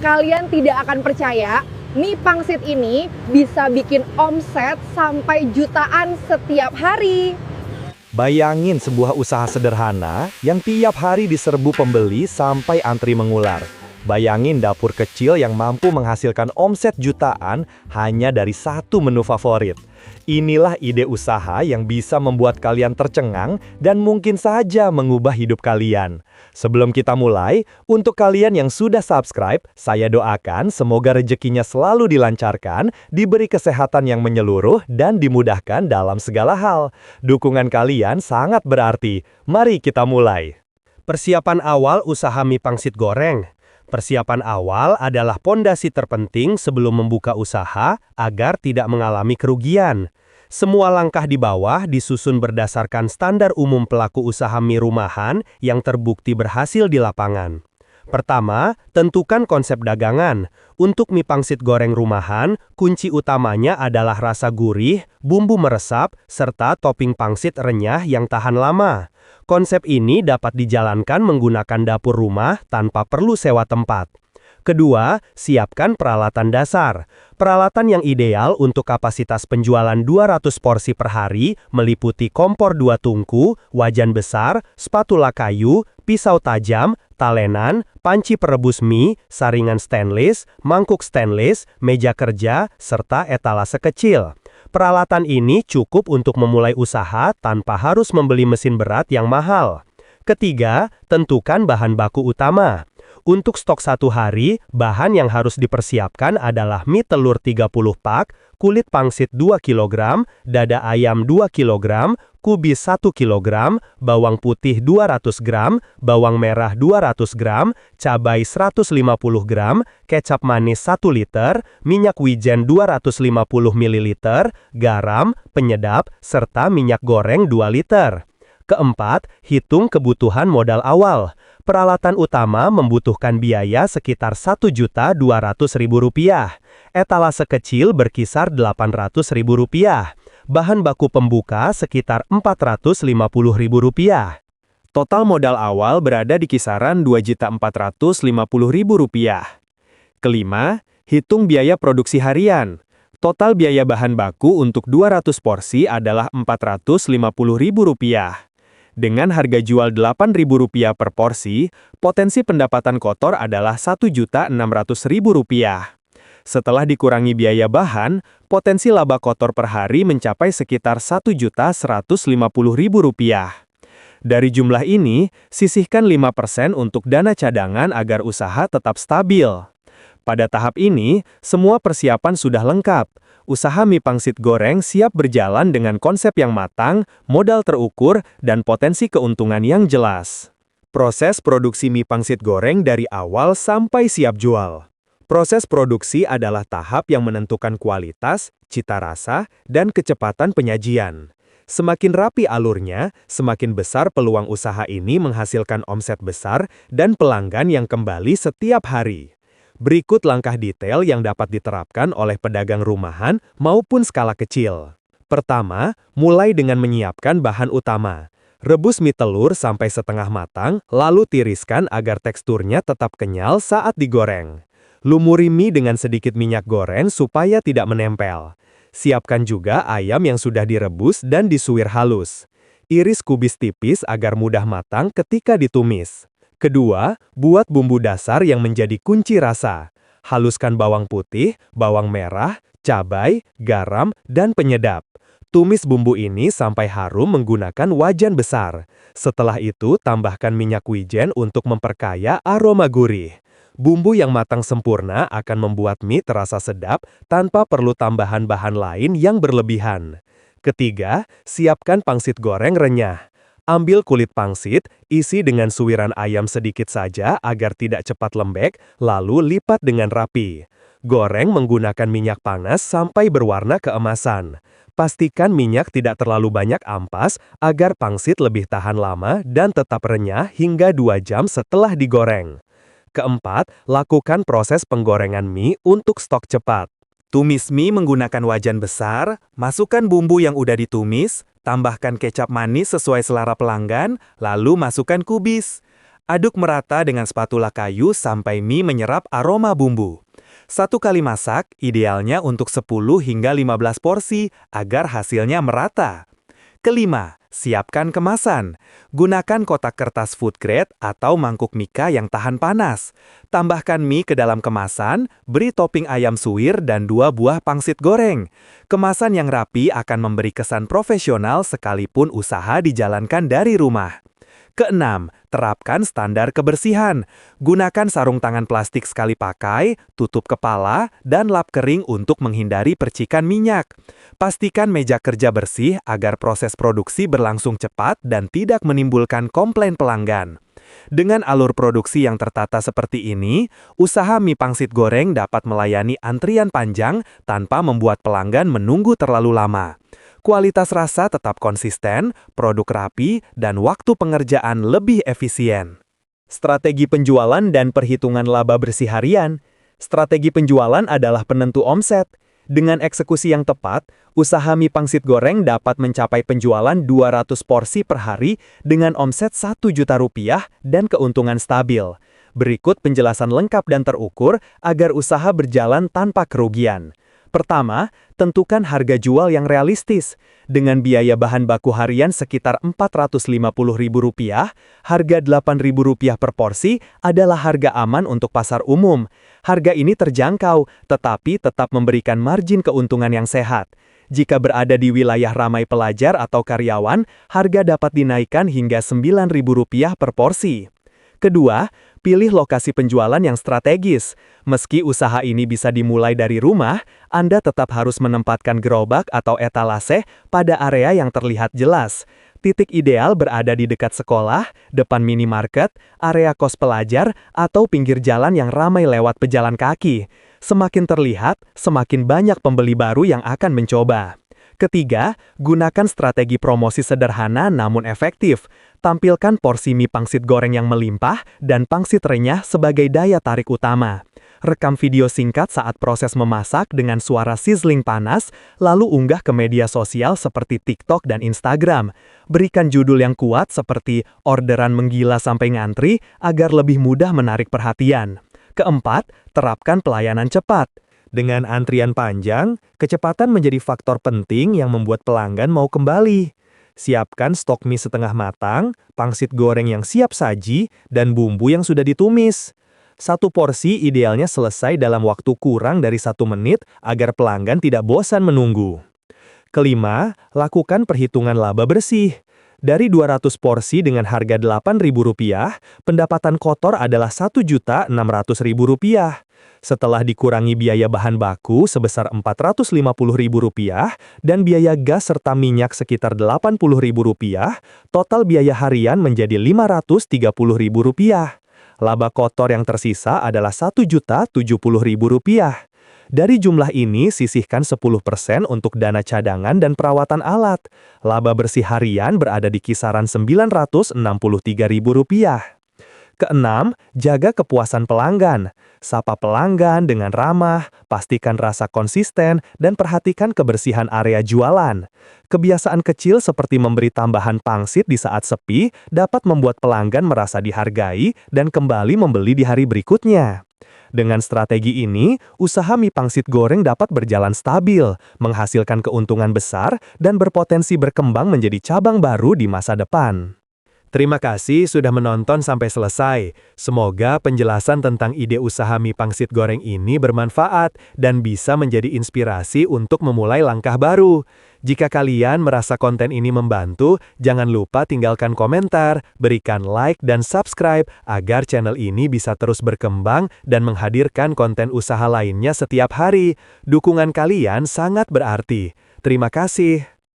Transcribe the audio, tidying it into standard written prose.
Kalian tidak akan percaya, mie pangsit ini bisa bikin omset sampai jutaan setiap hari. Bayangin sebuah usaha sederhana yang tiap hari diserbu pembeli sampai antri mengular. Bayangin dapur kecil yang mampu menghasilkan omset jutaan hanya dari satu menu favorit. Inilah ide usaha yang bisa membuat kalian tercengang dan mungkin saja mengubah hidup kalian. Sebelum kita mulai, untuk kalian yang sudah subscribe, saya doakan semoga rezekinya selalu dilancarkan, diberi kesehatan yang menyeluruh, dan dimudahkan dalam segala hal. Dukungan kalian sangat berarti. Mari kita mulai. Persiapan awal usaha mie pangsit goreng. Persiapan awal adalah pondasi terpenting sebelum membuka usaha agar tidak mengalami kerugian. Semua langkah di bawah disusun berdasarkan standar umum pelaku usaha mie rumahan yang terbukti berhasil di lapangan. Pertama, tentukan konsep dagangan. Untuk mie pangsit goreng rumahan, kunci utamanya adalah rasa gurih, bumbu meresap, serta topping pangsit renyah yang tahan lama. Konsep ini dapat dijalankan menggunakan dapur rumah tanpa perlu sewa tempat. Kedua, siapkan peralatan dasar. Peralatan yang ideal untuk kapasitas penjualan 200 porsi per hari meliputi kompor 2 tungku, wajan besar, spatula kayu, pisau tajam, talenan, panci perebus mie, saringan stainless, mangkuk stainless, meja kerja, serta etalase kecil. Peralatan ini cukup untuk memulai usaha tanpa harus membeli mesin berat yang mahal. Ketiga, tentukan bahan baku utama. Untuk stok 1 hari, bahan yang harus dipersiapkan adalah mie telur 30 pak, kulit pangsit 2 kg, dada ayam 2 kg, kubis 1 kg, bawang putih 200 gram, bawang merah 200 gram, cabai 150 gram, kecap manis 1 liter, minyak wijen 250 ml, garam, penyedap, serta minyak goreng 2 liter. Keempat, hitung kebutuhan modal awal. Peralatan utama membutuhkan biaya sekitar Rp1.200.000. Etalase kecil berkisar Rp800.000. Bahan baku pembuka sekitar Rp450.000. Total modal awal berada di kisaran Rp2.450.000. Kelima, hitung biaya produksi harian. Total biaya bahan baku untuk 200 porsi adalah Rp450.000. Dengan harga jual Rp8.000 per porsi, potensi pendapatan kotor adalah Rp1.600.000. Setelah dikurangi biaya bahan, potensi laba kotor per hari mencapai sekitar Rp1.150.000. Dari jumlah ini, sisihkan 5% untuk dana cadangan agar usaha tetap stabil. Pada tahap ini, semua persiapan sudah lengkap. Usaha mie pangsit goreng siap berjalan dengan konsep yang matang, modal terukur, dan potensi keuntungan yang jelas. Proses produksi mie pangsit goreng dari awal sampai siap jual. Proses produksi adalah tahap yang menentukan kualitas, cita rasa, dan kecepatan penyajian. Semakin rapi alurnya, semakin besar peluang usaha ini menghasilkan omset besar dan pelanggan yang kembali setiap hari. Berikut langkah detail yang dapat diterapkan oleh pedagang rumahan maupun skala kecil. Pertama, mulai dengan menyiapkan bahan utama. Rebus mie telur sampai setengah matang, lalu tiriskan agar teksturnya tetap kenyal saat digoreng. Lumuri mie dengan sedikit minyak goreng supaya tidak menempel. Siapkan juga ayam yang sudah direbus dan disuir halus. Iris kubis tipis agar mudah matang ketika ditumis. Kedua, buat bumbu dasar yang menjadi kunci rasa. Haluskan bawang putih, bawang merah, cabai, garam, dan penyedap. Tumis bumbu ini sampai harum menggunakan wajan besar. Setelah itu, tambahkan minyak wijen untuk memperkaya aroma gurih. Bumbu yang matang sempurna akan membuat mie terasa sedap tanpa perlu tambahan bahan lain yang berlebihan. Ketiga, siapkan pangsit goreng renyah. Ambil kulit pangsit, isi dengan suiran ayam sedikit saja agar tidak cepat lembek, lalu lipat dengan rapi. Goreng menggunakan minyak panas sampai berwarna keemasan. Pastikan minyak tidak terlalu banyak ampas agar pangsit lebih tahan lama dan tetap renyah hingga 2 jam setelah digoreng. Keempat, lakukan proses penggorengan mie untuk stok cepat. Tumis mie menggunakan wajan besar, masukkan bumbu yang udah ditumis, tambahkan kecap manis sesuai selera pelanggan, lalu masukkan kubis. Aduk merata dengan spatula kayu sampai mie menyerap aroma bumbu. 1 kali masak, idealnya untuk 10 hingga 15 porsi agar hasilnya merata. Kelima, siapkan kemasan. Gunakan kotak kertas food grade atau mangkuk mika yang tahan panas. Tambahkan mie ke dalam kemasan, beri topping ayam suwir dan 2 buah pangsit goreng. Kemasan yang rapi akan memberi kesan profesional sekalipun usaha dijalankan dari rumah. Keenam, terapkan standar kebersihan. Gunakan sarung tangan plastik sekali pakai, tutup kepala, dan lap kering untuk menghindari percikan minyak. Pastikan meja kerja bersih agar proses produksi berlangsung cepat dan tidak menimbulkan komplain pelanggan. Dengan alur produksi yang tertata seperti ini, usaha mie pangsit goreng dapat melayani antrian panjang tanpa membuat pelanggan menunggu terlalu lama. Kualitas rasa tetap konsisten, produk rapi, dan waktu pengerjaan lebih efisien. Strategi penjualan dan perhitungan laba bersih harian. Strategi penjualan adalah penentu omset. Dengan eksekusi yang tepat, usaha mie pangsit goreng dapat mencapai penjualan 200 porsi per hari dengan omset Rp1.000.000 dan keuntungan stabil. Berikut penjelasan lengkap dan terukur agar usaha berjalan tanpa kerugian. Pertama, tentukan harga jual yang realistis. Dengan biaya bahan baku harian sekitar Rp450.000, harga Rp8.000 per porsi adalah harga aman untuk pasar umum. Harga ini terjangkau, tetapi tetap memberikan margin keuntungan yang sehat. Jika berada di wilayah ramai pelajar atau karyawan, harga dapat dinaikkan hingga Rp9.000 per porsi. Kedua, pilih lokasi penjualan yang strategis. Meski usaha ini bisa dimulai dari rumah, Anda tetap harus menempatkan gerobak atau etalase pada area yang terlihat jelas. Titik ideal berada di dekat sekolah, depan minimarket, area kos pelajar, atau pinggir jalan yang ramai lewat pejalan kaki. Semakin terlihat, semakin banyak pembeli baru yang akan mencoba. Ketiga, gunakan strategi promosi sederhana namun efektif. Tampilkan porsi mie pangsit goreng yang melimpah dan pangsit renyah sebagai daya tarik utama. Rekam video singkat saat proses memasak dengan suara sizzling panas, lalu unggah ke media sosial seperti TikTok dan Instagram. Berikan judul yang kuat seperti orderan menggila sampai ngantri agar lebih mudah menarik perhatian. Keempat, terapkan pelayanan cepat. Dengan antrian panjang, kecepatan menjadi faktor penting yang membuat pelanggan mau kembali. Siapkan stok mie setengah matang, pangsit goreng yang siap saji, dan bumbu yang sudah ditumis. 1 porsi idealnya selesai dalam waktu kurang dari 1 menit agar pelanggan tidak bosan menunggu. Kelima, lakukan perhitungan laba bersih. Dari 200 porsi dengan harga Rp8.000, pendapatan kotor adalah Rp1.600.000. Setelah dikurangi biaya bahan baku sebesar Rp450.000 dan biaya gas serta minyak sekitar Rp80.000, total biaya harian menjadi Rp530.000. Laba kotor yang tersisa adalah Rp1.070.000. Dari jumlah ini, sisihkan 10% untuk dana cadangan dan perawatan alat. Laba bersih harian berada di kisaran Rp963.000. Keenam, jaga kepuasan pelanggan. Sapa pelanggan dengan ramah, pastikan rasa konsisten, dan perhatikan kebersihan area jualan. Kebiasaan kecil seperti memberi tambahan pangsit di saat sepi dapat membuat pelanggan merasa dihargai dan kembali membeli di hari berikutnya. Dengan strategi ini, usaha mie pangsit goreng dapat berjalan stabil, menghasilkan keuntungan besar, dan berpotensi berkembang menjadi cabang baru di masa depan. Terima kasih sudah menonton sampai selesai. Semoga penjelasan tentang ide usaha mie pangsit goreng ini bermanfaat dan bisa menjadi inspirasi untuk memulai langkah baru. Jika kalian merasa konten ini membantu, jangan lupa tinggalkan komentar, berikan like dan subscribe agar channel ini bisa terus berkembang dan menghadirkan konten usaha lainnya setiap hari. Dukungan kalian sangat berarti. Terima kasih.